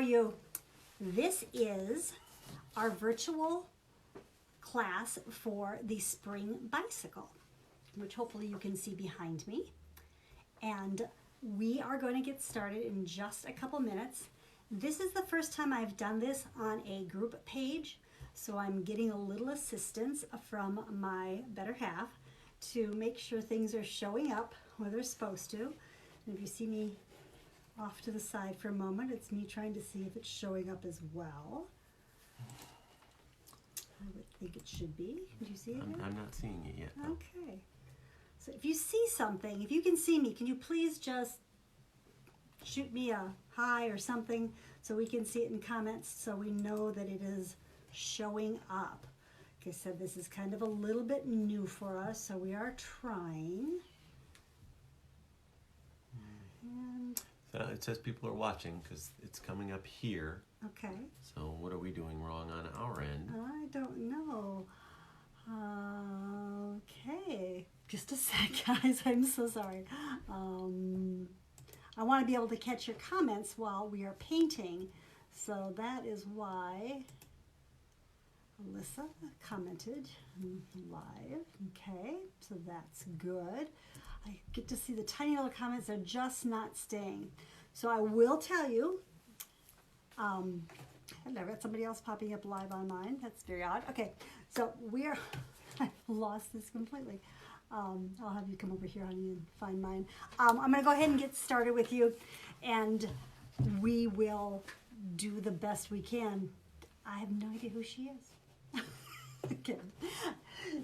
you? This is our virtual class for the spring bicycle, which hopefully you can see behind me. And we are going to get started in just a couple minutes. This is the first time I've done this on a group page, so I'm getting a little assistance from my better half to make sure things are showing up where they're supposed to. And if you see me off to the side for a moment, it's me trying to see if it's showing up as well. I would think it should be. Do you see it? I'm not seeing it yet. No. Okay. So if you see something, if you can see me, can you please just shoot me a hi or something so we can see it in comments so we know that it is showing up. Like I said, this is kind of a little bit new for us, so we are trying. And So it says people are watching because it's coming up here. okay. So what are we doing wrong on our end? I don't know. Okay. Just a sec, guys. I'm so sorry. I want to be able to catch your comments while we are painting. So that is why Alyssa commented live. Okay, so that's good. I get to see the tiny little comments. They're just not staying. So I will tell you, I've got somebody else popping up live on mine. That's very odd. Okay, so we're, I've lost this completely. I'll have you come over here, honey, and find mine. I'm going to go ahead and get started with you, and we will do the best we can. I have no idea who she is. Okay.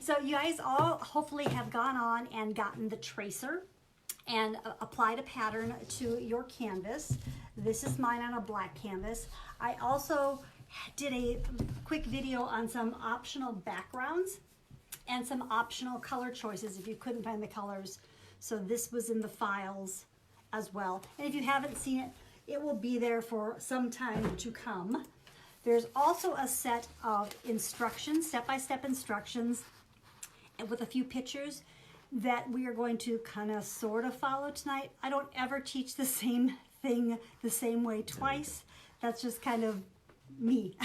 So you guys all hopefully have gone on and gotten the tracer and applied a pattern to your canvas. This is mine on a black canvas. I also did a quick video on some optional backgrounds and some optional color choices if you couldn't find the colors. So this was in the files as well. And if you haven't seen it, it will be there for some time to come. There's also a set of instructions, step-by-step instructions, and with a few pictures that we are going to kind of sort of follow tonight. I don't ever teach the same thing the same way twice. That's just kind of me.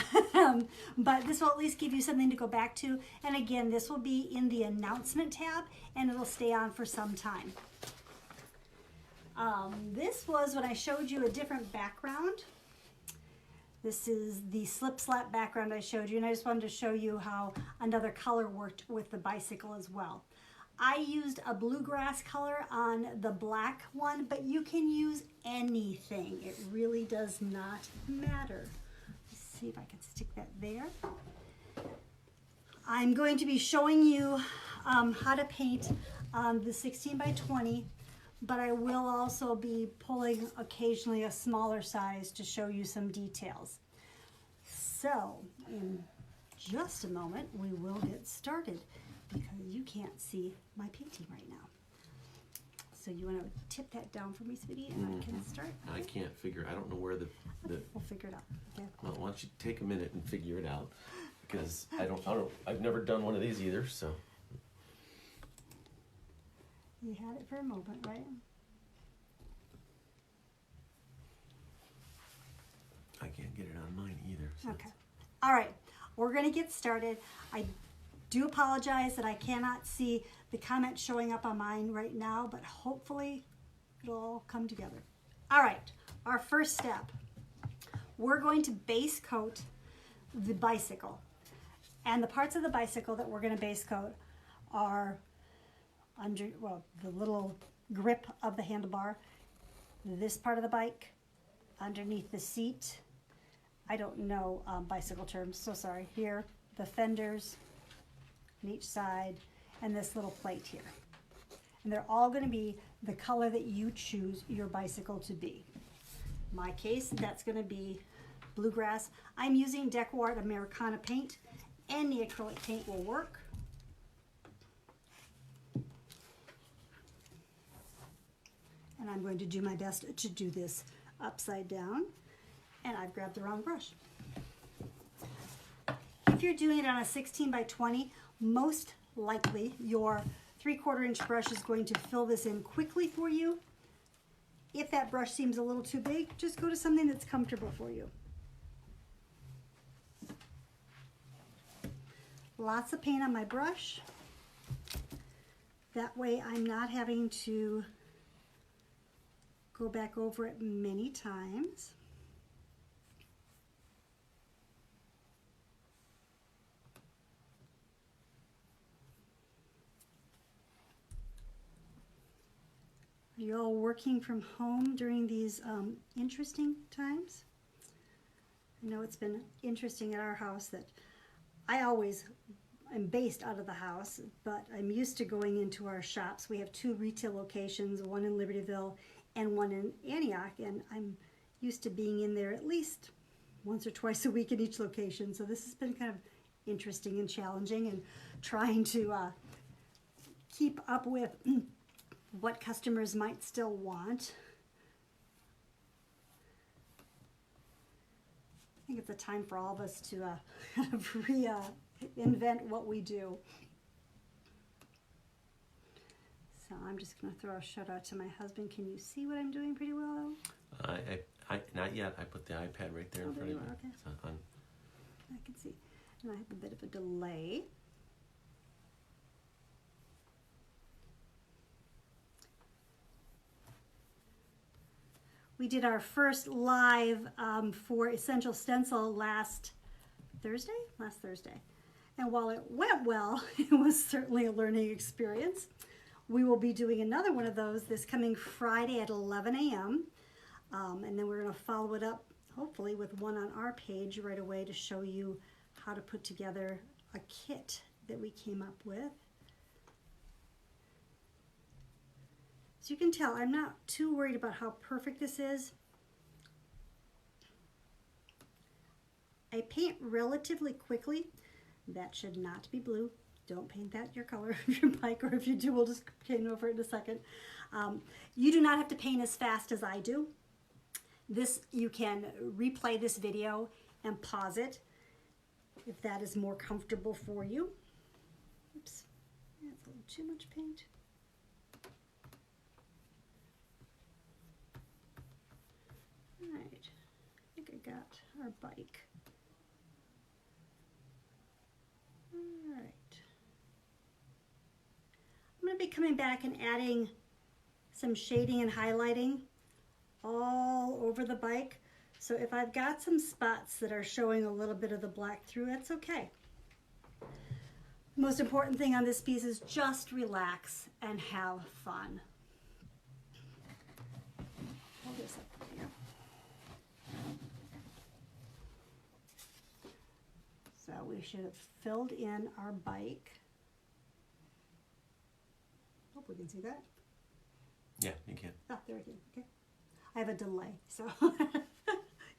But this will at least give you something to go back to. And again, this will be in the announcement tab and it'll stay on for some time. This was when I showed you a different background. This is the slip slap background I showed you, and I just wanted to show you how another color worked with the bicycle as well. I used a bluegrass color on the black one, but you can use anything. It really does not matter. Let's see if I can stick that there. I'm going to be showing you how to paint on the 16 by 20, but I will also be pulling occasionally a smaller size to show you some details. So in just a moment, we will get started because you can't see my painting right now. So you want to tip that down for me, sweetie, and I can start? I can't figure, I don't know where the We'll figure it out. Okay. well, why don't you take a minute and figure it out? Because I've never done one of these either, so. You had it for a moment, right? I can't get it on mine either. So Okay. All right. We're going to get started. I do apologize that I cannot see the comments showing up on mine right now, but hopefully it'll all come together. All right. Our first step. We're going to base coat the bicycle. And the parts of the bicycle that we're going to base coat are under, well, the little grip of the handlebar, this part of the bike, underneath the seat. I don't know bicycle terms, so sorry. Here, the fenders on each side, and this little plate here. And they're all going to be the color that you choose your bicycle to be. In my case, that's going to be bluegrass. I'm using DecoArt Americana paint. Any acrylic paint will work. And I'm going to do my best to do this upside down. And I've grabbed the wrong brush. If you're doing it on a 16 by 20, most likely your 3/4 inch brush is going to fill this in quickly for you. If that brush seems a little too big, just go to something that's comfortable for you. lots of paint on my brush. That way I'm not having to go back over it many times. Are you all working from home during these interesting times? I know it's been interesting at our house that I always am based out of the house, but I'm used to going into our shops. We have 2 retail locations, one in Libertyville and one in Antioch, and I'm used to being in there at least once or twice a week in each location. So this has been kind of interesting and challenging, and trying to keep up with what customers might still want. I think it's a time for all of us to kind of reinvent what we do. So I'm just going to throw a shout out to my husband. Can you see what I'm doing pretty well? I not yet. I put the iPad right there in front of you. Okay. So I'm, I can see. And I have a bit of a delay. We did our first live for Essential Stencil last Thursday. And while it went well, it was certainly a learning experience. We will be doing another one of those this coming Friday at 11 a.m. And then we're going to follow it up, hopefully, with one on our page right away to show you how to put together a kit that we came up with. So you can tell I'm not too worried about how perfect this is. I paint relatively quickly. That should not be blue. Don't paint that your color of your bike, or if you do, we'll just paint over it in a second. You do not have to paint as fast as I do. This, you can replay this video and pause it if that is more comfortable for you. Oops, that's a little too much paint. All right, I think I got our bike. All right. I'm going to be coming back and adding some shading and highlighting all over the bike. So if I've got some spots that are showing a little bit of the black through, that's okay. The most important thing on this piece is just relax and have fun. Hold this up here. So we should have filled in our bike. Hope we can see that. yeah, you can. Ah, there we go. Okay. I have a delay, so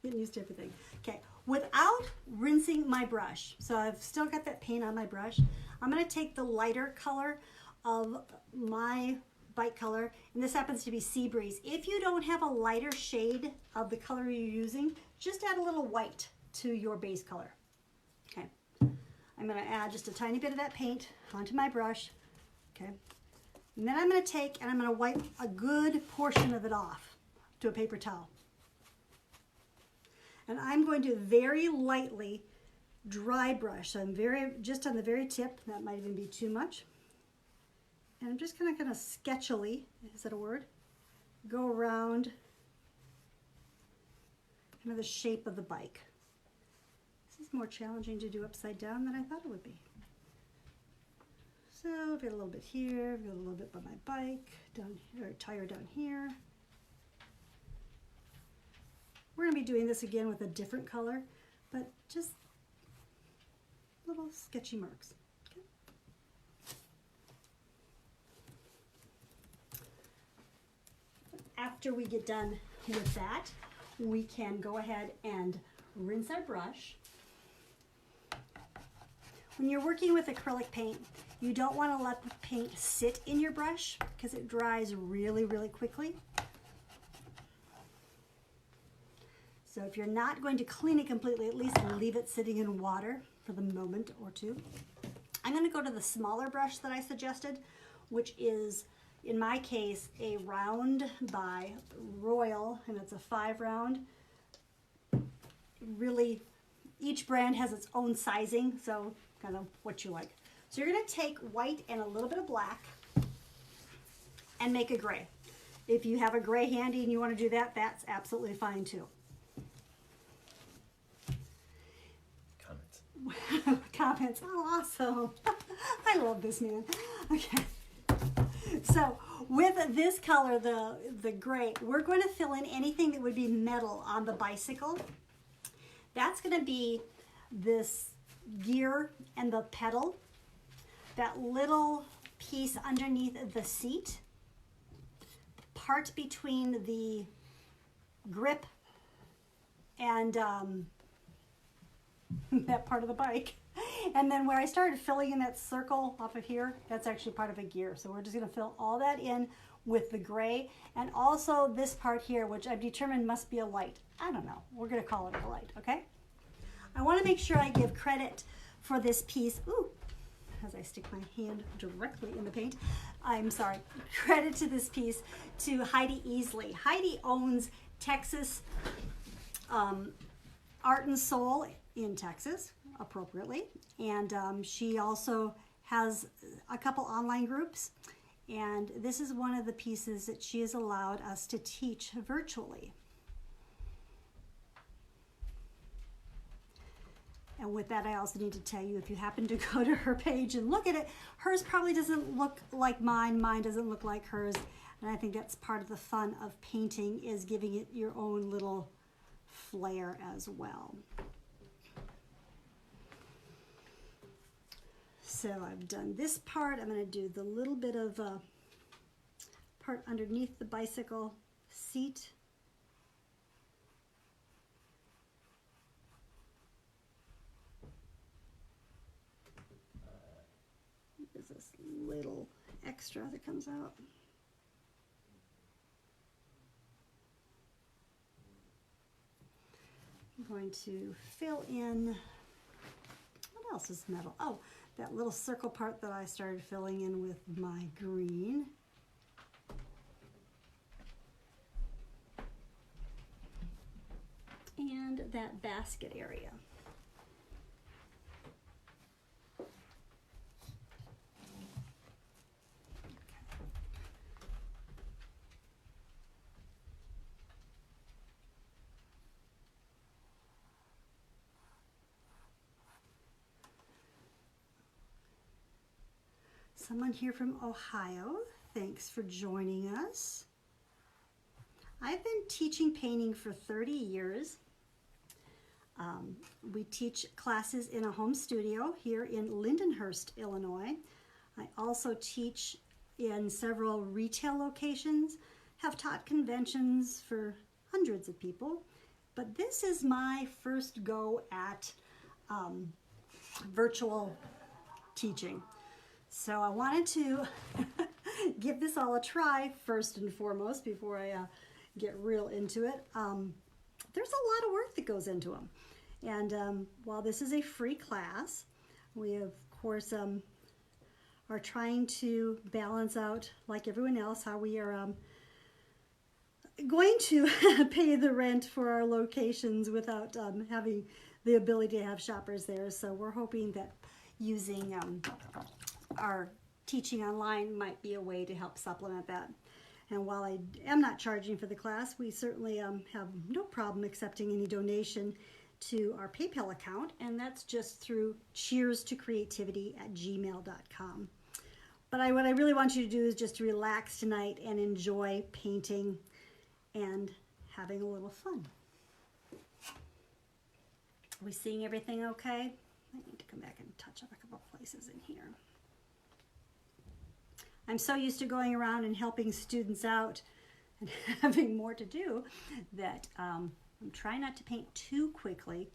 getting used to everything. Okay, without rinsing my brush, so I've still got that paint on my brush, I'm going to take the lighter color of my bike color, and this happens to be Sea Breeze. If you don't have a lighter shade of the color you're using, just add a little white to your base color. Okay, I'm going to add just a tiny bit of that paint onto my brush. Okay. And then I'm going to take and I'm going to wipe a good portion of it off to a paper towel. And I'm going to very lightly dry brush. So I'm just on the very tip. That might even be too much. And I'm just going to kind of sketchily, is that a word? Go around kind of the shape of the bike. This is more challenging to do upside down than I thought it would be. So I've got a little bit here, I've got a little bit by my bike, down here, or tire down here. We're going to be doing this again with a different color, but just little sketchy marks. Okay. After we get done with that, we can go ahead and rinse our brush. When you're working with acrylic paint, you don't want to let the paint sit in your brush because it dries really, really quickly. So if you're not going to clean it completely, at least leave it sitting in water for the moment or two. I'm going to go to the smaller brush that I suggested, which is, in my case, a round by Royal, and it's a 5 round. Really, each brand has its own sizing, so kind of what you like. So you're gonna take white and a little bit of black and make a gray. If you have a gray handy and you want to do that, that's absolutely fine too. Comments. Comments. Oh, awesome. I love this man. Okay. So with this color, the gray, we're going to fill in anything that would be metal on the bicycle. That's going to be this gear and the pedal, that little piece underneath the seat, part between the grip and that part of the bike. And then where I started filling in that circle off of here, that's actually part of a gear. So we're just gonna fill all that in with the gray, and also this part here, which I've determined must be a light. I don't know, we're gonna call it a light, okay? I wanna make sure I give credit for this piece. Ooh, as I stick my hand directly in the paint. I'm sorry, credit to this piece to Heidi Easley. Heidi owns Texas Art and Soul in Texas, appropriately. And she also has a couple online groups. And this is one of the pieces that she has allowed us to teach virtually. And with that, I also need to tell you, if you happen to go to her page and look at it, hers probably doesn't look like mine. Mine doesn't look like hers. And I think that's part of the fun of painting, is giving it your own little flair as well. So I've done this part. I'm going to do the little bit of part underneath the bicycle seat. There's this little extra that comes out. I'm going to fill in, what else is metal? Oh, that little circle part that I started filling in with my green. And that basket area. Someone here from Ohio, thanks for joining us. I've been teaching painting for 30 years. We teach classes in a home studio here in Lindenhurst, Illinois. I also teach in several retail locations, have taught conventions for hundreds of people, but this is my first go at virtual teaching. So I wanted to give this all a try first and foremost before I get real into it. There's a lot of work that goes into them. And while this is a free class, we of course are trying to balance out, like everyone else, how we are going to pay the rent for our locations without having the ability to have shoppers there. So we're hoping that using our teaching online might be a way to help supplement that. And while I am not charging for the class, we certainly have no problem accepting any donation to our PayPal account, and that's just through cheerstocreativity@gmail.com. But what I really want you to do is just to relax tonight and enjoy painting and having a little fun. Are we seeing everything okay? I need to come back and touch up a couple places in here. I'm so used to going around and helping students out and having more to do that I'm trying not to paint too quickly.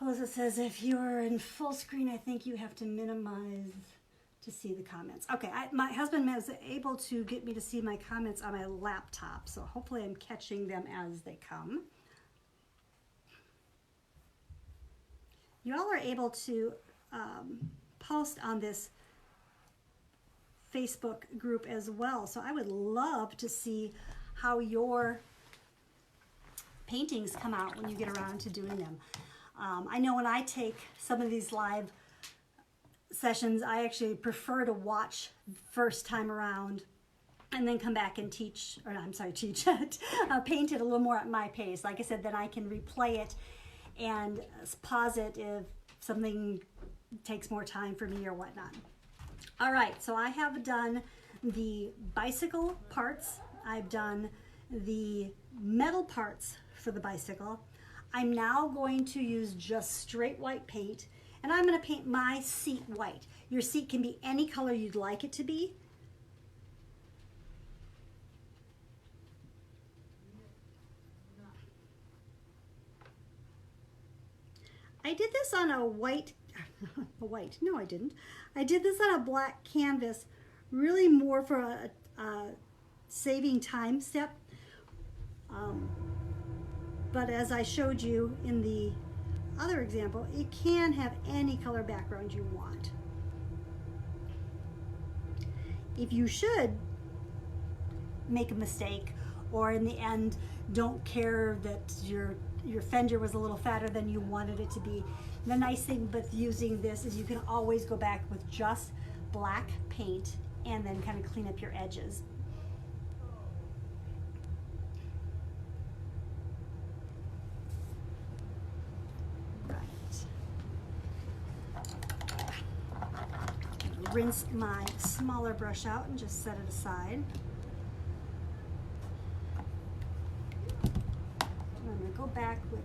Alyssa says if you're in full screen, I think you have to minimize to see the comments. Okay, my husband was able to get me to see my comments on my laptop, so hopefully I'm catching them as they come. You all are able to post on this Facebook group as well. So I would love to see how your paintings come out when you get around to doing them. I know when I take some of these live sessions, I actually prefer to watch first time around and then come back and teach, or I'm sorry, teach it, paint it a little more at my pace. Like I said, then I can replay it and pause it if something takes more time for me or whatnot. All right, so I have done the bicycle parts. I've done the metal parts for the bicycle. I'm now going to use just straight white paint, and I'm going to paint my seat white. Your seat can be any color you'd like it to be. I did this on a no I didn't. I did this on a black canvas, really more for a saving time step. But as I showed you in the other example, it can have any color background you want. If you should make a mistake, or in the end don't care that your fender was a little fatter than you wanted it to be, the nice thing with using this is you can always go back with just black paint and then kind of clean up your edges. Rinse my smaller brush out and just set it aside. I'm going to go back with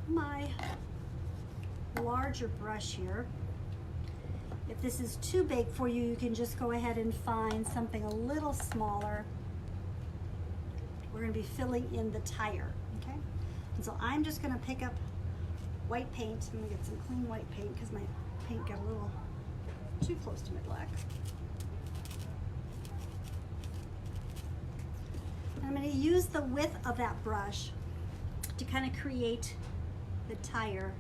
my larger brush here. If this is too big for you, you can just go ahead and find something a little smaller. We're going to be filling in the tire, okay? And so I'm just going to pick up white paint. I'm going to get some clean white paint because my paint got a little too close to my black. I'm going to use the width of that brush to kind of create the tire.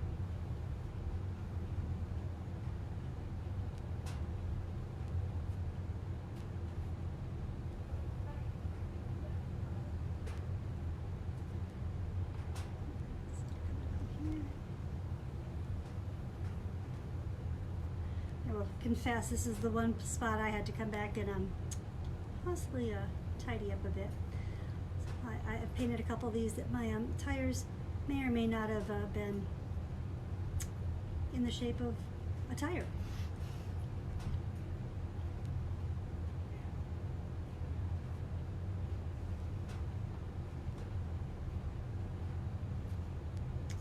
Confess, this is the one spot I had to come back and possibly tidy up a bit. So I painted a couple of these that my tires may or may not have been in the shape of a tire.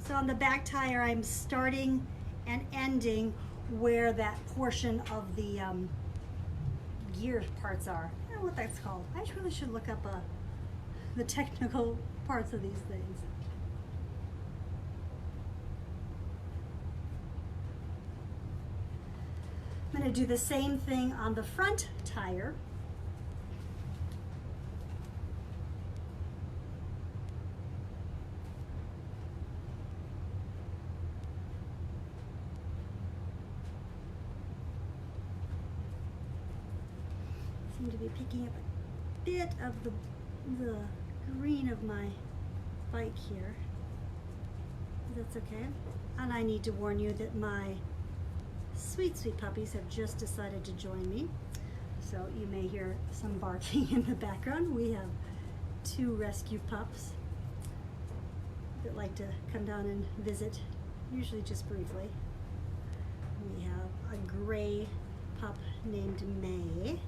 So on the back tire, I'm starting and ending where that portion of the gear parts are. I don't know what that's called. I really should look up the technical parts of these things. I'm going to do the same thing on the front tire. Seem to be picking up a bit of the green of my bike here. That's okay. And I need to warn you that my sweet puppies have just decided to join me. So you may hear some barking in the background. We have 2 rescue pups that like to come down and visit, usually just briefly. We have a gray pup named May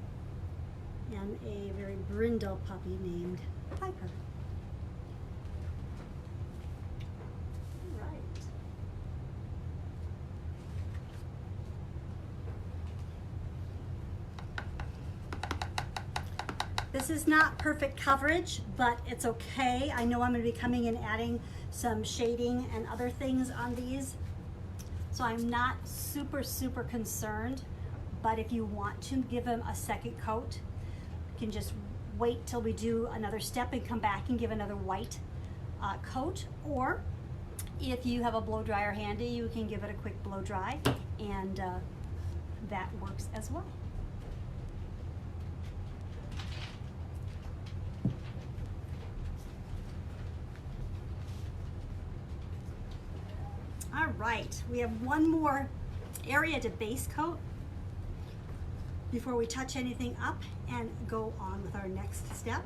and a very brindle puppy named Piper. Right. This is not perfect coverage, but it's okay. I know I'm going to be coming and adding some shading and other things on these, so I'm not super concerned. But if you want to give them a second coat, can just wait till we do another step and come back and give another white coat. Or if you have a blow dryer handy, you can give it a quick blow dry, and that works as well. right, we have one more area to base coat before we touch anything up and go on with our next step.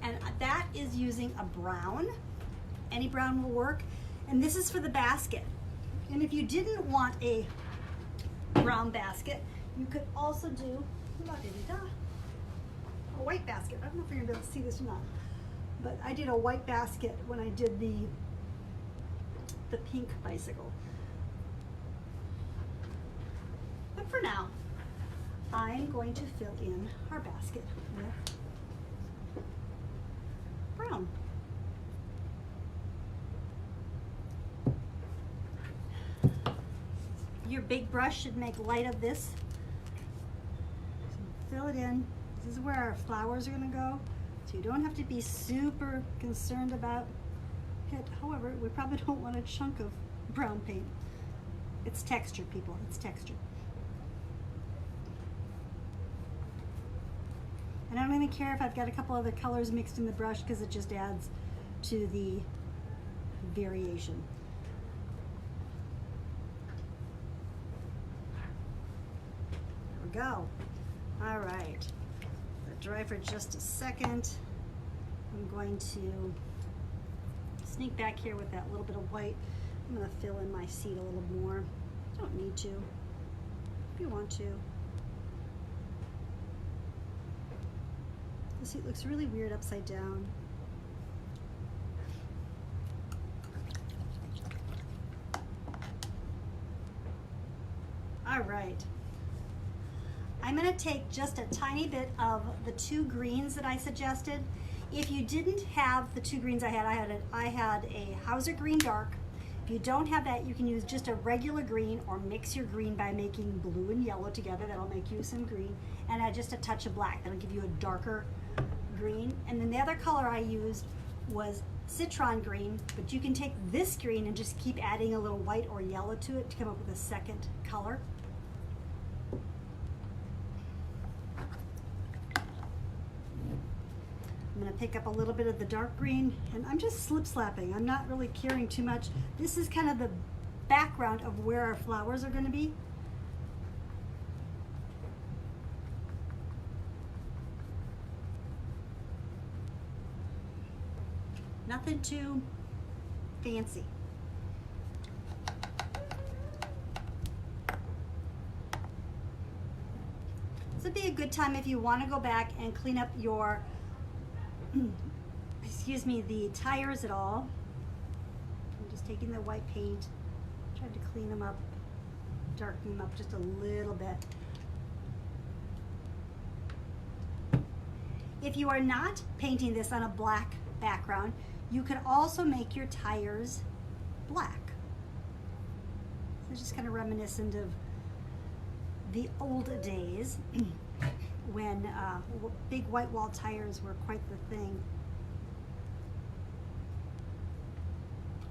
And that is using a brown. Any brown will work. And this is for the basket. And if you didn't want a brown basket, you could also do a white basket. I don't know if you're gonna be able to see this or not, but I did a white basket when I did the pink bicycle. But for now, I'm going to fill in our basket with brown. Your big brush should make light of this. So fill it in. This is where our flowers are going to go. So you don't have to be super concerned about it. However, we probably don't want a chunk of brown paint. It's texture, people. It's texture. And I don't even care if I've got a couple other colors mixed in the brush because it just adds to the variation. There we go. All right. Let it dry for just a second. I'm going to sneak back here with that little bit of white. I'm going to fill in my seed a little more. Don't need to. If you want to. The seed looks really weird upside down. All right. I'm going to take just a tiny bit of the two greens that I suggested. If you didn't have the two greens I had a Hauser Green Dark. If you don't have that, you can use just a regular green or mix your green by making blue and yellow together. That'll make you some green. And add just a touch of black. That'll give you a darker green. And then the other color I used was Citron Green, but you can take this green and just keep adding a little white or yellow to it to come up with a second color. I'm going to pick up a little bit of the dark green, and I'm just slip slapping. I'm not really caring too much. This is kind of the background of where our flowers are going to be. Nothing too fancy. This would be a good time if you want to go back and clean up your excuse me, the tires at all. I'm just taking the white paint, trying to clean them up, darken them up just a little bit. If you are not painting this on a black background, you could also make your tires black. So just kind of reminiscent of the old days when big white wall tires were quite the thing.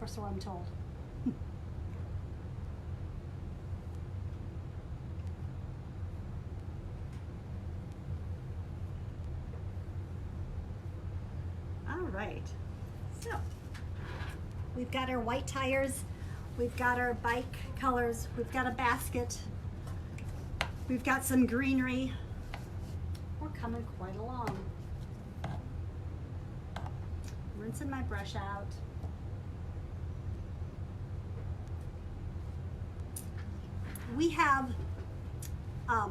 Or so I'm told. All right, so we've got our white tires, we've got our bike colors, we've got a basket, we've got some greenery. We're coming quite along. Rinsing my brush out. We have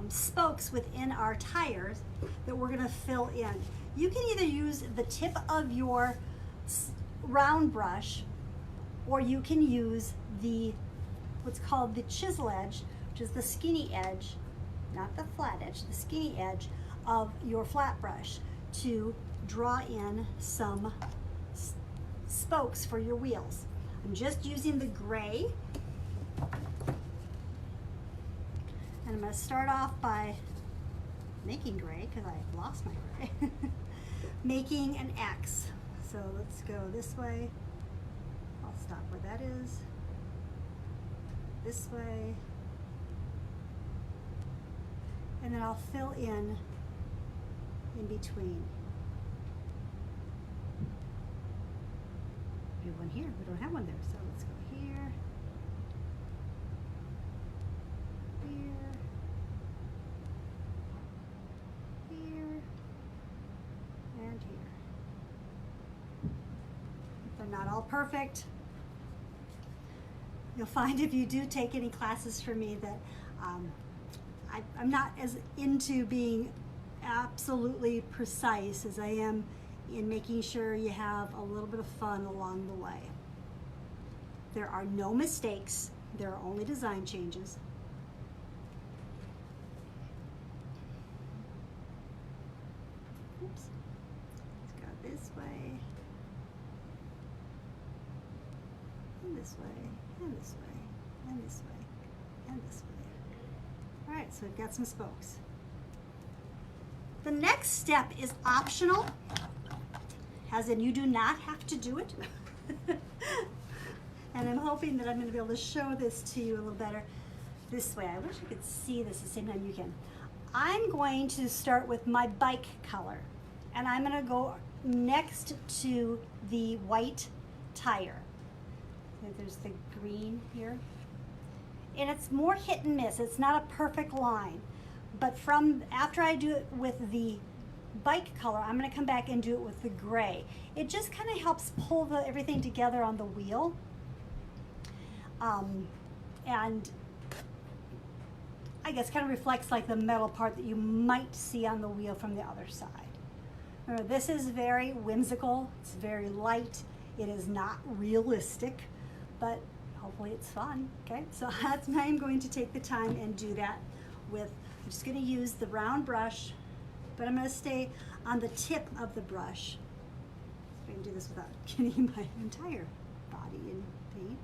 spokes within our tires that we're going to fill in. You can either use the tip of your round brush, or you can use the what's called the chisel edge, which is the skinny edge, not the flat edge, the skinny edge of your flat brush to draw in some spokes for your wheels. I'm just using the gray. And I'm going to start off by making gray, because I lost my gray, making an X. So let's go this way. I'll stop where that is. This way. And then I'll fill in between. We have one here. We don't have one there. So let's go here. all perfect. You'll find if you do take any classes from me that I'm not as into being absolutely precise as I am in making sure you have a little bit of fun along the way. There are no mistakes. There are only design changes. Oops. Let's go this way, and this way, and this way, and this way, and this way. All right, so we've got some spokes. The next step is optional, as in you do not have to do it. And I'm hoping that I'm going to be able to show this to you a little better this way. I wish I could see this at the same time you can. I'm going to start with my bike color, and I'm going to go next to the white tire. There's the green here. And it's more hit and miss. It's not a perfect line. But after I do it with the bike color, I'm going to come back and do it with the gray. It just kind of helps pull everything together on the wheel. And I guess kind of reflects like the metal part that you might see on the wheel from the other side. Remember, this is very whimsical. It's very light. It is not realistic, but hopefully it's fun. Okay, so I'm going to take the time and do that with, I'm just going to use the round brush, but I'm going to stay on the tip of the brush. I can do this without getting my entire body in paint.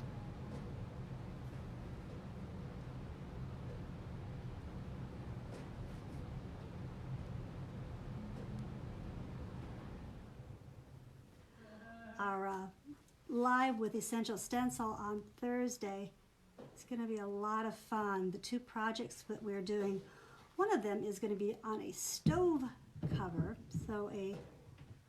Our live with Essential Stencil on Thursday. It's going to be a lot of fun. The two projects that we're doing, one of them is going to be on a stove cover, so a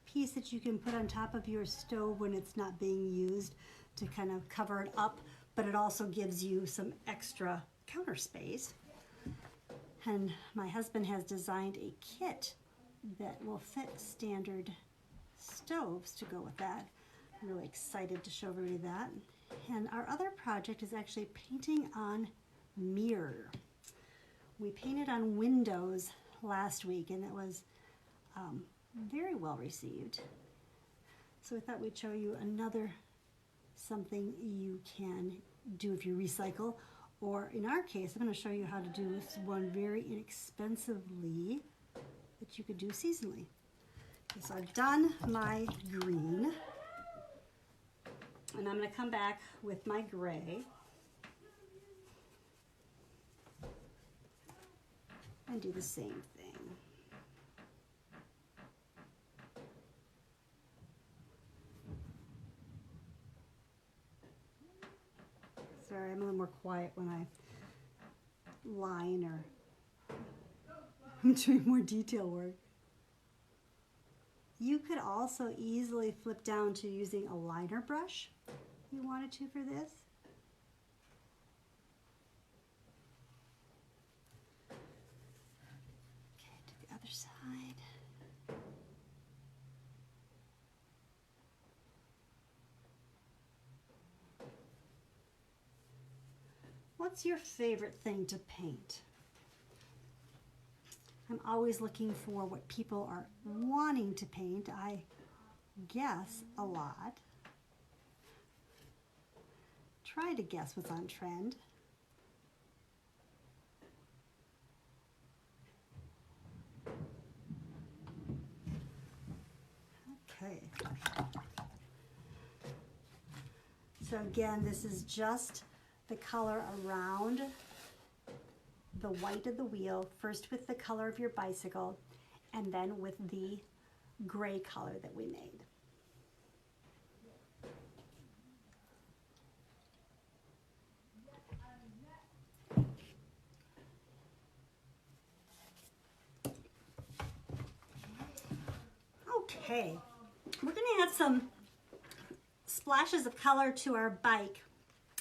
piece that you can put on top of your stove when it's not being used to kind of cover it up, but it also gives you some extra counter space. And my husband has designed a kit that will fit standard stoves to go with that. I'm really excited to show everybody that. And our other project is actually painting on mirror. We painted on windows last week, and it was very well received. So we thought we'd show you another something you can do if you recycle, or in our case, I'm going to show you how to do this one very inexpensively that you could do seasonally. Okay, so I've done my green, and I'm going to come back with my gray and do the same thing. Sorry, I'm a little more quiet when I line or I'm doing more detail work. You could also easily flip down to using a liner brush if you wanted to for this. Okay, to the other side. What's your favorite thing to paint? I'm always looking for what people are wanting to paint. I guess a lot. Try to guess what's on trend. Okay. So again, this is just the color around the white of the wheel, first with the color of your bicycle, and then with the gray color that we made. Okay, we're going to add some splashes of color to our bike,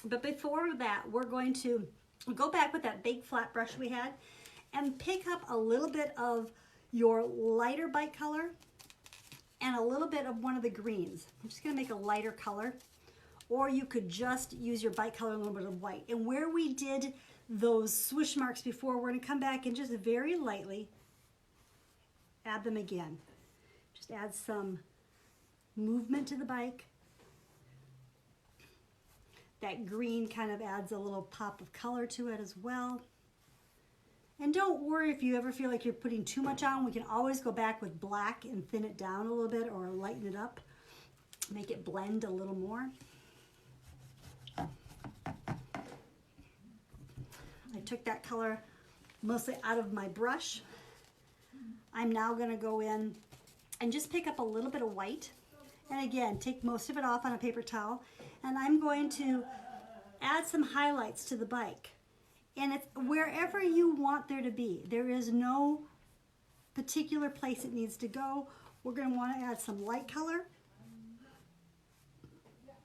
but before that, we're going to go back with that big flat brush we had and pick up a little bit of your lighter bike color and a little bit of one of the greens. I'm just going to make a lighter color, or you could just use your bike color and a little bit of white. And where we did those swoosh marks before, we're gonna come back and just very lightly add them again. Just add some movement to the bike. That green kind of adds a little pop of color to it as well. And don't worry if you ever feel like you're putting too much on. We can always go back with black and thin it down a little bit or lighten it up. Make it blend a little more. I took that color mostly out of my brush. I'm now going to go in and just pick up a little bit of white. And again, take most of it off on a paper towel. And I'm going to add some highlights to the bike. And it's wherever you want there to be. There is no particular place it needs to go. We're going to want to add some light color.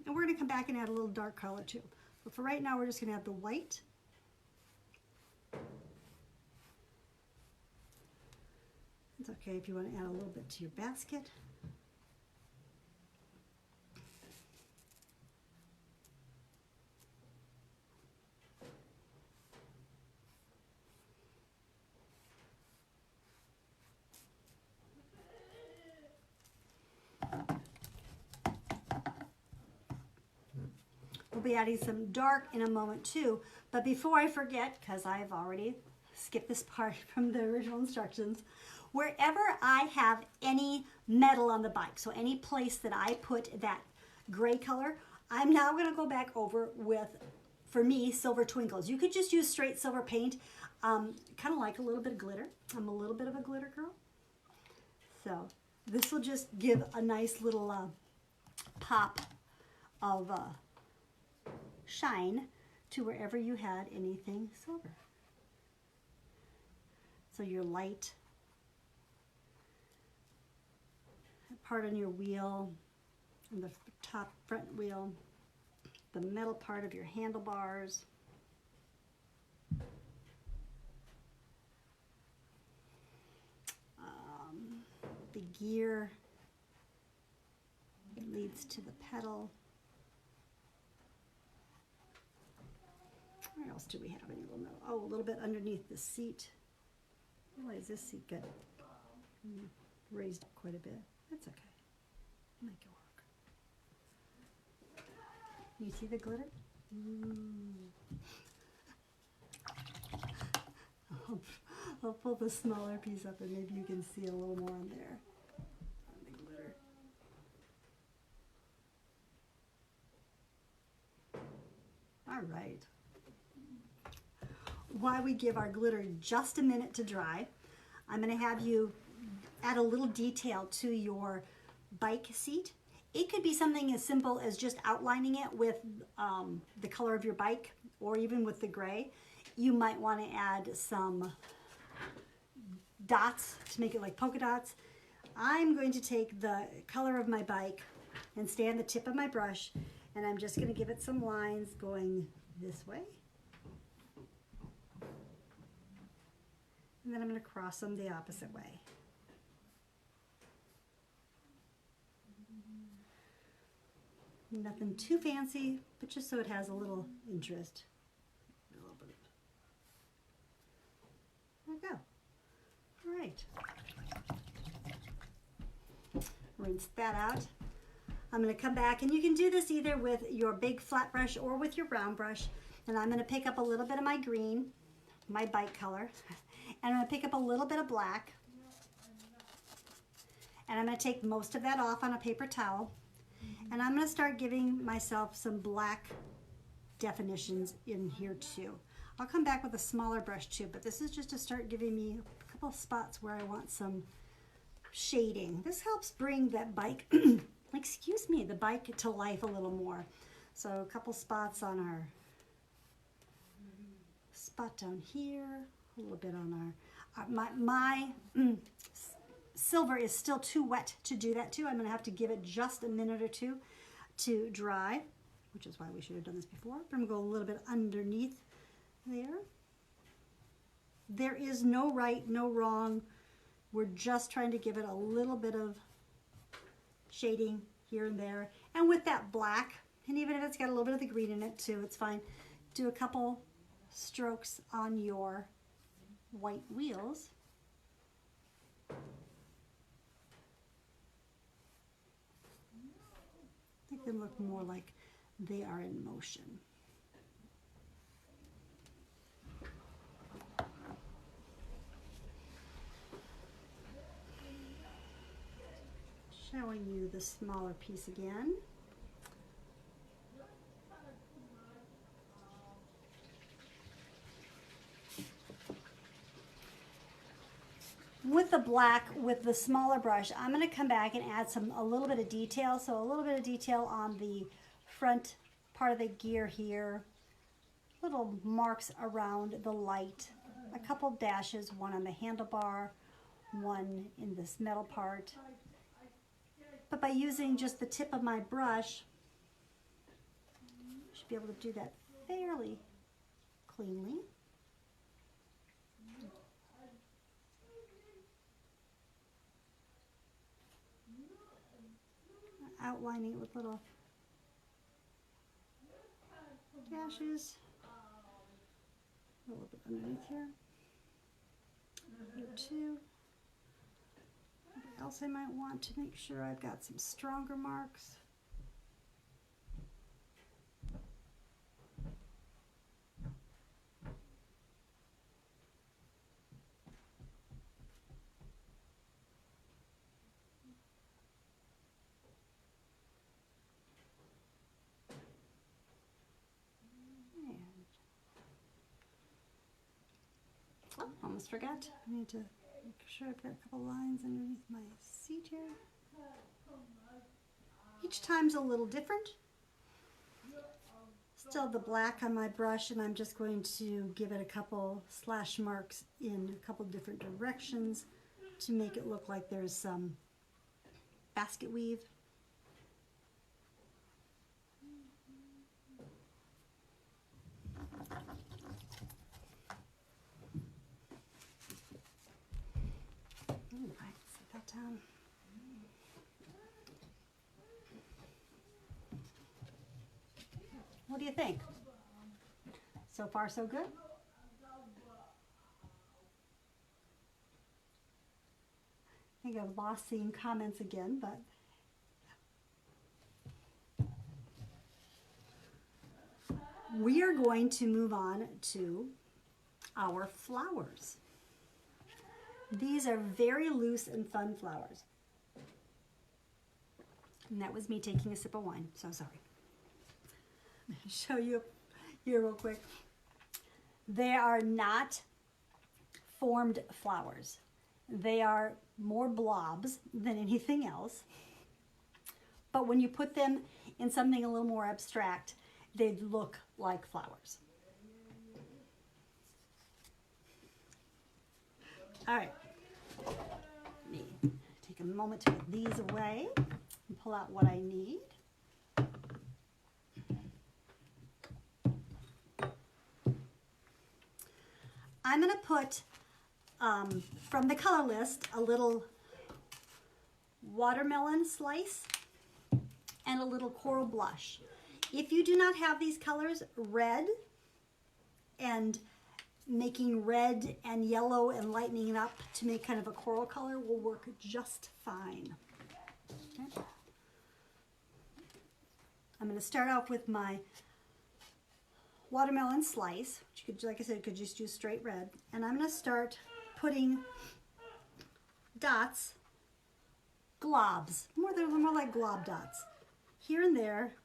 And we're going to come back and add a little dark color too. But for right now, we're just going to add the white. It's okay if you want to add a little bit to your basket. We'll be adding some dark in a moment too, but before I forget, because I've already skipped this part from the original instructions, wherever I have any metal on the bike, so any place that I put that gray color, I'm now going to go back over with, for me, silver twinkles. You could just use straight silver paint, kind of like a little bit of glitter. I'm a little bit of a glitter girl. So this will just give a nice little pop of shine to wherever you had anything silver. So your light part on your wheel, and the top front wheel, the metal part of your handlebars, the gear, it leads to the pedal. Where else do we have any little metal? Oh, a little bit underneath the seat. Why is this seat got raised up quite a bit? That's okay. Make it work. You see the glitter? I'll pull the smaller piece up and maybe you can see a little more on there. On the glitter. All right. While we give our glitter just a minute to dry, I'm going to have you add a little detail to your bike seat. It could be something as simple as just outlining it with the color of your bike or even with the gray. You might want to add some dots to make it like polka dots. I'm going to take the color of my bike and stay on the tip of my brush, and I'm just going to give it some lines going this way. And then I'm going to cross them the opposite way. Nothing too fancy, but just so it has a little interest. A little bit. There we go. All right. Rinse that out. I'm going to come back, and you can do this either with your big flat brush or with your round brush. And I'm going to pick up a little bit of my green, my bike color, and I'm going to pick up a little bit of black. And I'm going to take most of that off on a paper towel. And I'm going to start giving myself some black definitions in here too. I'll come back with a smaller brush too, but this is just to start giving me a couple of spots where I want some shading. This helps bring that bike, excuse me, the bike to life a little more. So a couple spots on our spot down here, a little bit on my silver is still too wet to do that too. I'm going to have to give it just a minute or two to dry, which is why we should have done this before. But I'm going to go a little bit underneath there. There is no right, no wrong. We're just trying to give it a little bit of shading here and there. And with that black, And even if it's got a little bit of the green in it too, it's fine. Do a couple strokes on your white wheels. Make them look more like they are in motion. Showing you the smaller piece again. With the black, with the smaller brush, I'm going to come back and add a little bit of detail. So a little bit of detail on the front part of the gear here. Little marks around the light. A couple dashes, one on the handlebar, one in this metal part. But by using just the tip of my brush, I should be able to do that fairly cleanly. Outlining it with little dashes. A little bit underneath here. Here too. What else I might want to make sure I've got some stronger marks. Oh, almost forgot. I need to make sure I've got a couple lines underneath my seat here. Each time's a little different. Still the black on my brush, and I'm just going to give it a couple slash marks in a couple different directions to make it look like there's some basket weave. Alright, set that down. What do you think? So far, so good? I think I've lost seeing comments again, but we are going to move on to our flowers. These are very loose and fun flowers. And that was me taking a sip of wine, so sorry. I'm going to show you here real quick. They are not formed flowers. They are more blobs than anything else. But when you put them in something a little more abstract, they look like flowers. All right. Let me take a moment to put these away and pull out what I need. I'm going to put, from the color list, a little watermelon slice and a little coral blush. If you do not have these colors, red and making red and yellow and lightening it up to make kind of a coral color will work just fine. Okay. I'm going to start off with my watermelon slice, which you could, like I said, could just use straight red. And I'm going to start putting dots, globs, more like glob dots, here and there.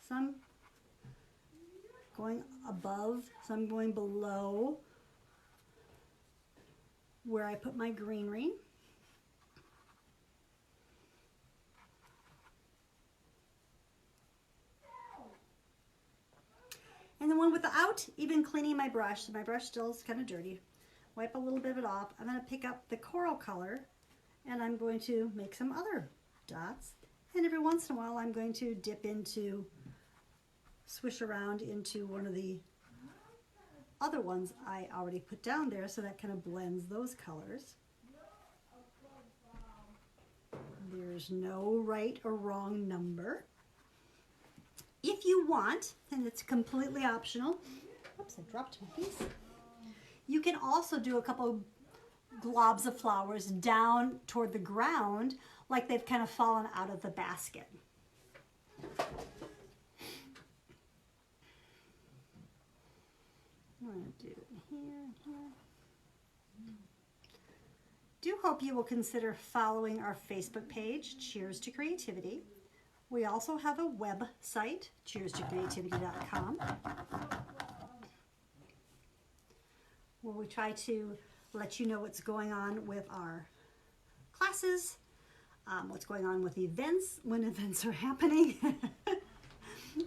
Some going above, some going below where I put my greenery. And the one without even cleaning my brush, so my brush still is kind of dirty, wipe a little bit of it off. I'm going to pick up the coral color and I'm going to make some other dots. And every once in a while I'm going to dip into, swish around into one of the other ones I already put down there, so that kind of blends those colors. There's no right or wrong number. if you want, and it's completely optional, oops, I dropped my piece. You can also do a couple globs of flowers down toward the ground, like they've kind of fallen out of the basket. I'm going to do it here and here. Do hope you will consider following our Facebook page, Cheers to Creativity. We also have a website, cheerstocreativity.com, where we try to let you know what's going on with our classes, what's going on with events, when events are happening,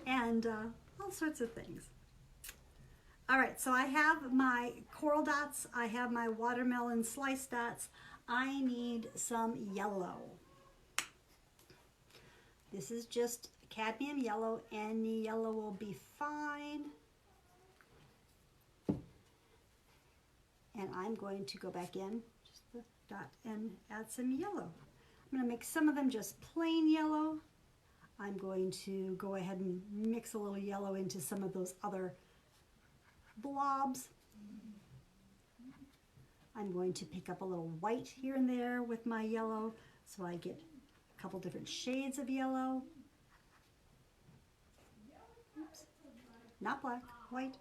and all sorts of things. All right, so I have my coral dots. I have my watermelon slice dots. I need some yellow. This is just cadmium yellow. Any yellow will be fine. And I'm going to go back in, just the dot, and add some yellow. I'm going to make some of them just plain yellow. I'm going to go ahead and mix a little yellow into some of those other blobs. I'm going to pick up a little white here and there with my yellow, so I get a couple different shades of yellow. Oops. Not black, white.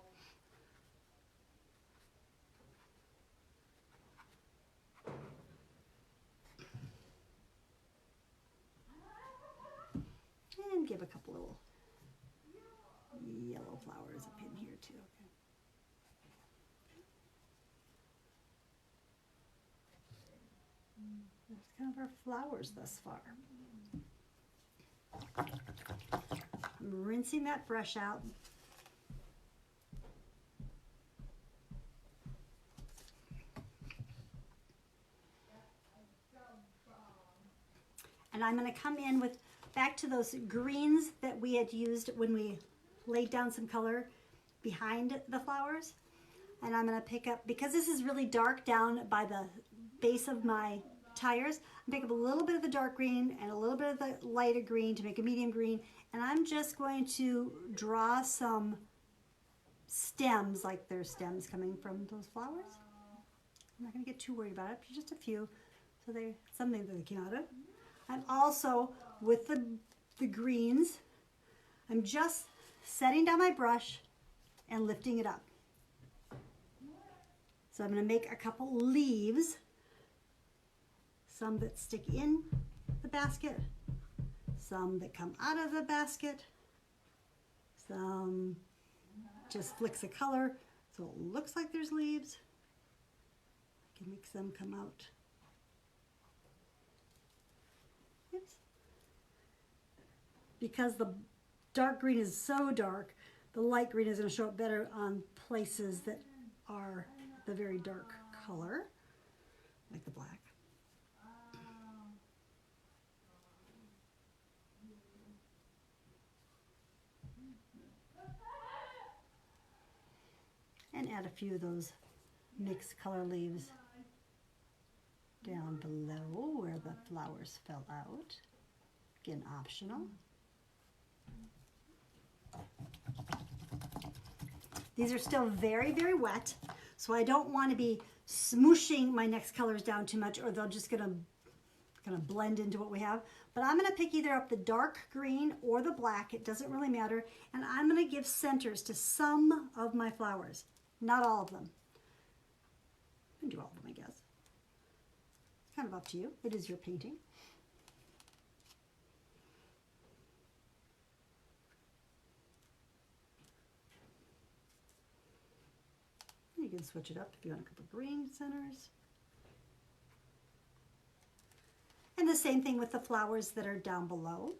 And give a couple little yellow flowers up in here too. Okay. That's kind of our flowers thus far. I'm rinsing that brush out. And I'm going to come in with back to those greens that we had used when we laid down some color behind the flowers. And I'm going to pick up, because this is really dark down by the base of my tires, I'm pick up a little bit of the dark green and a little bit of the lighter green to make a medium green. And I'm just going to draw some stems, like there's stems coming from those flowers. I'm not going to get too worried about it, just a few. So they're something that they came out of. I'm also, with the greens, I'm just setting down my brush and lifting it up. So I'm going to make a couple leaves, some that stick in the basket, some that come out of the basket, some just flicks of color so it looks like there's leaves. I can make some come out. Oops. Because the dark green is so dark, the light green is going to show up better on places that are the very dark color, like the black. And add a few of those mixed color leaves down below where the flowers fell out. Again, optional. These are still very, very wet, so I don't want to be smooshing my next colors down too much, or they're just gonna blend into what we have. But I'm gonna pick either up the dark green or the black, it doesn't really matter, and I'm gonna give centers to some of my flowers, not all of them. I can do all of them, I guess. It's kind of up to you. It is your painting. You can switch it up if you want a couple green centers. And the same thing with the flowers that are down below.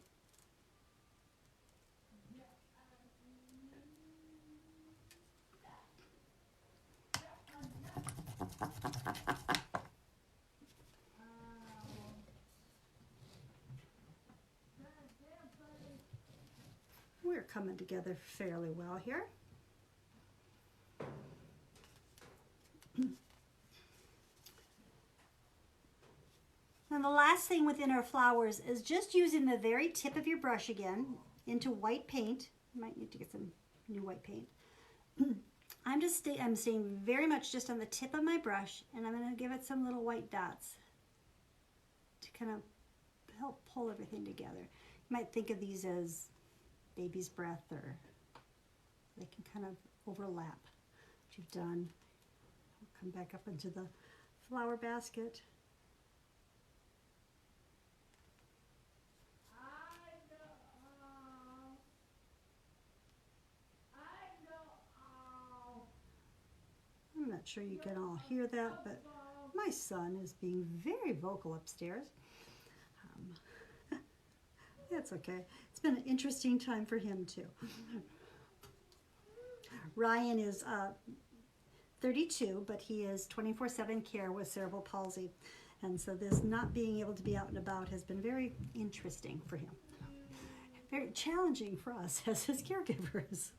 We're coming together fairly well here. And the last thing within our flowers is just using the very tip of your brush again into white paint Might need to get some new white paint. I'm staying very much just on the tip of my brush, and I'm going to give it some little white dots to kind of help pull everything together. You might think of these as baby's breath, or they can kind of overlap what you've done. I'll come back up into the flower basket. I'm not sure you can all hear that, but my son is being very vocal upstairs. That's okay. It's been an interesting time for him too. Ryan is 32, but he is 24/7 care with cerebral palsy. And so this not being able to be out and about has been very interesting for him. Very challenging for us as his caregivers.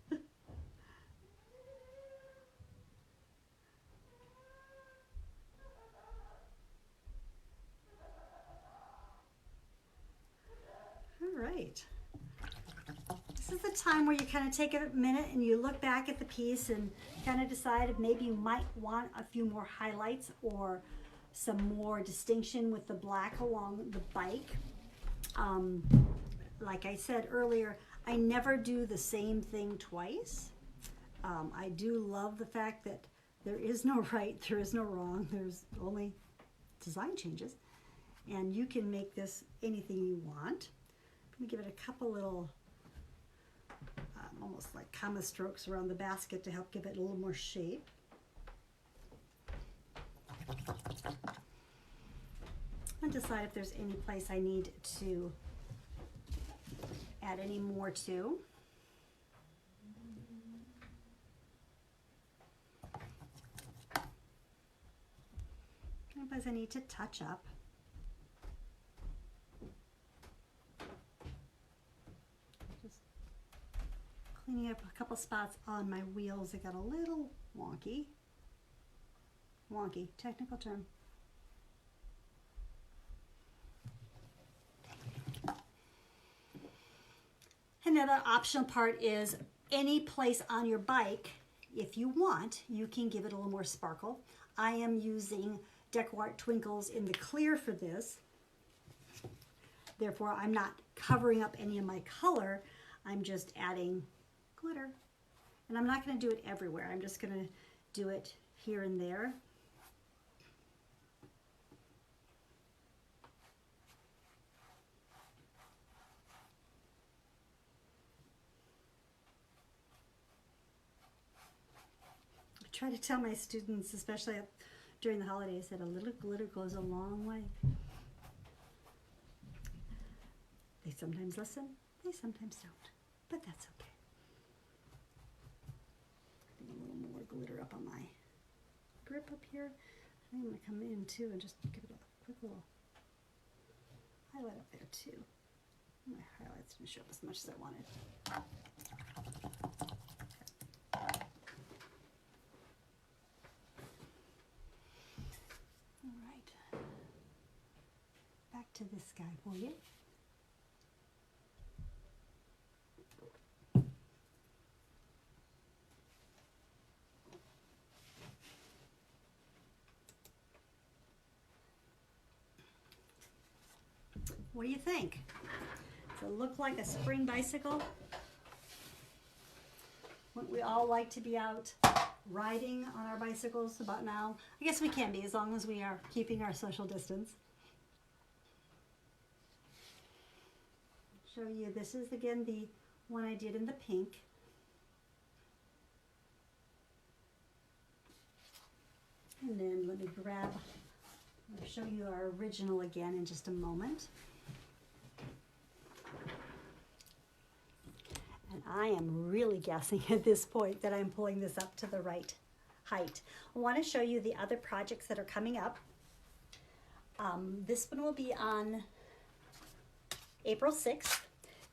All right. This is the time where you kind of take a minute and you look back at the piece and kind of decide if maybe you might want a few more highlights or some more distinction with the black along the bike. Like I said earlier, I never do the same thing twice. I do love the fact that there is no right, there is no wrong, there's only design changes. And you can make this anything you want. I'm gonna give it a couple little, almost like comma strokes around the basket to help give it a little more shape. And decide if there's any place I need to add any more to. Any place I need to touch up. Just cleaning up a couple spots on my wheels that got a little wonky. Wonky, technical term. Another optional part is any place on your bike, if you want, you can give it a little more sparkle. I am using DecoArt Twinkles in the clear for this. Therefore, I'm not covering up any of my color. I'm just adding glitter. And I'm not going to do it everywhere. I'm just going to do it here and there. I try to tell my students, especially during the holidays, that a little glitter goes a long way. They sometimes listen, they sometimes don't, but that's okay. Putting a little more glitter up on my grip up here. I think I'm going to come in too and just give it a quick little highlight up there too. My highlights didn't show up as much as I wanted. Back to this guy for you. What do you think? Does it look like a spring bicycle? Wouldn't we all like to be out riding on our bicycles about now? I guess we can be, as long as we are keeping our social distance. Show you, this is again the one I did in the pink. And then let me grab, I'll show you our original again in just a moment. And I am really guessing at this point that I'm pulling this up to the right height. I want to show you the other projects that are coming up. This one will be on April 6th.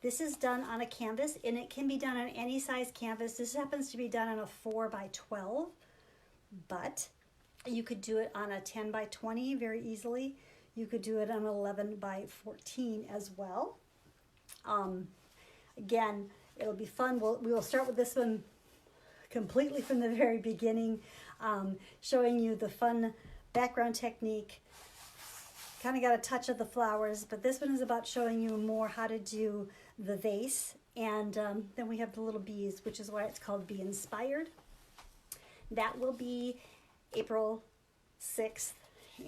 This is done on a canvas, and it can be done on any size canvas. This happens to be done on a 4x12, but you could do it on a 10x20 very easily. You could do it on 11x14 as well. Again, It'll be fun. We will start with this one completely from the very beginning, showing you the fun background technique. Kind of got a touch of the flowers, but this one is about showing you more how to do the vase. And then we have the little bees, which is why it's called Bee Inspired. That will be April 6th,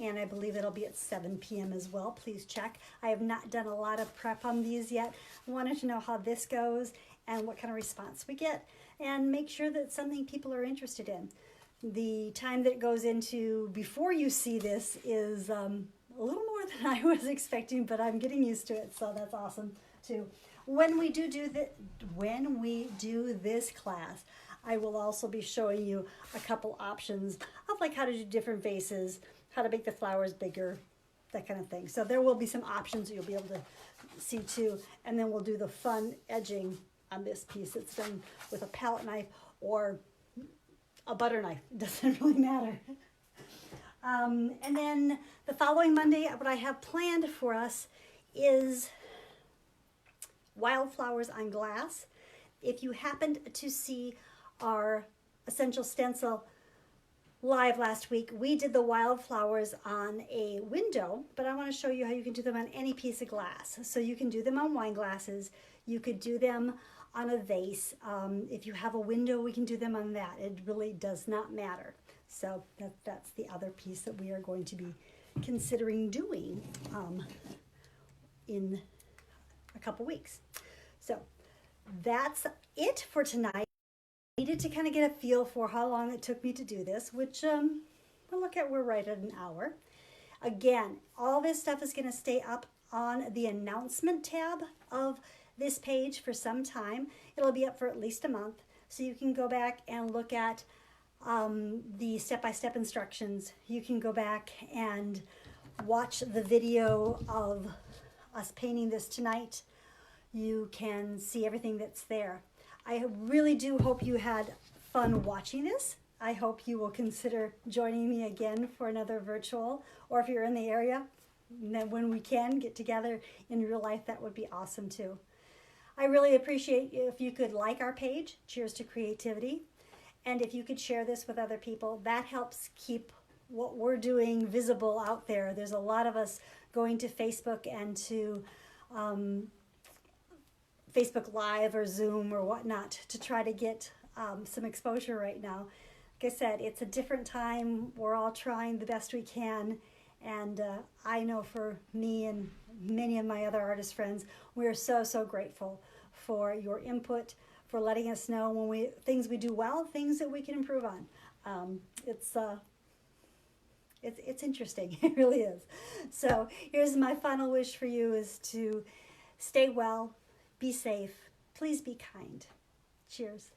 and I believe it'll be at 7 p.m. as well. Please check. I have not done a lot of prep on these yet. I wanted to know how this goes and what kind of response we get, and make sure that it's something people are interested in. The time that it goes into before you see this is a little more than I was expecting, but I'm getting used to it, so that's awesome too. When we do this class, I will also be showing you a couple options of like how to do different vases, how to make the flowers bigger, that kind of thing. So there will be some options you'll be able to see too, and then we'll do the fun edging on this piece. It's done with a palette knife or a butter knife. It doesn't really matter. And then the following Monday, what I have planned for us is wildflowers on glass. If you happened to see our Essential Stencil live last week, we did the wildflowers on a window, but I want to show you how you can do them on any piece of glass. So you can do them on wine glasses. You could do them on a vase. If you have a window, we can do them on that. It really does not matter. So that's the other piece that we are going to be considering doing in a couple weeks. So that's it for tonight. I needed to kind of get a feel for how long it took me to do this, which we'll look at, we're right at an hour. Again, all this stuff is going to stay up on the announcement tab of this page for some time. It'll be up for at least a month, so you can go back and look at the step-by-step instructions. You can go back and watch the video of us painting this tonight. You can see everything that's there. I really do hope you had fun watching this. I hope you will consider joining me again for another virtual, or if you're in the area, then when we can get together in real life, that would be awesome too. I really appreciate if you could like our page, Cheers to Creativity, and if you could share this with other people. That helps keep what we're doing visible out there. There's a lot of us going to Facebook and to Facebook Live or Zoom or whatnot to try to get some exposure right now. Like I said, it's a different time. We're all trying the best we can. And I know for me and many of my other artist friends, we're so, so grateful for your input, for letting us know when things we do well, things that we can improve on. It's interesting. It really is. So here's my final wish for you is to stay well, be safe, please be kind. Cheers.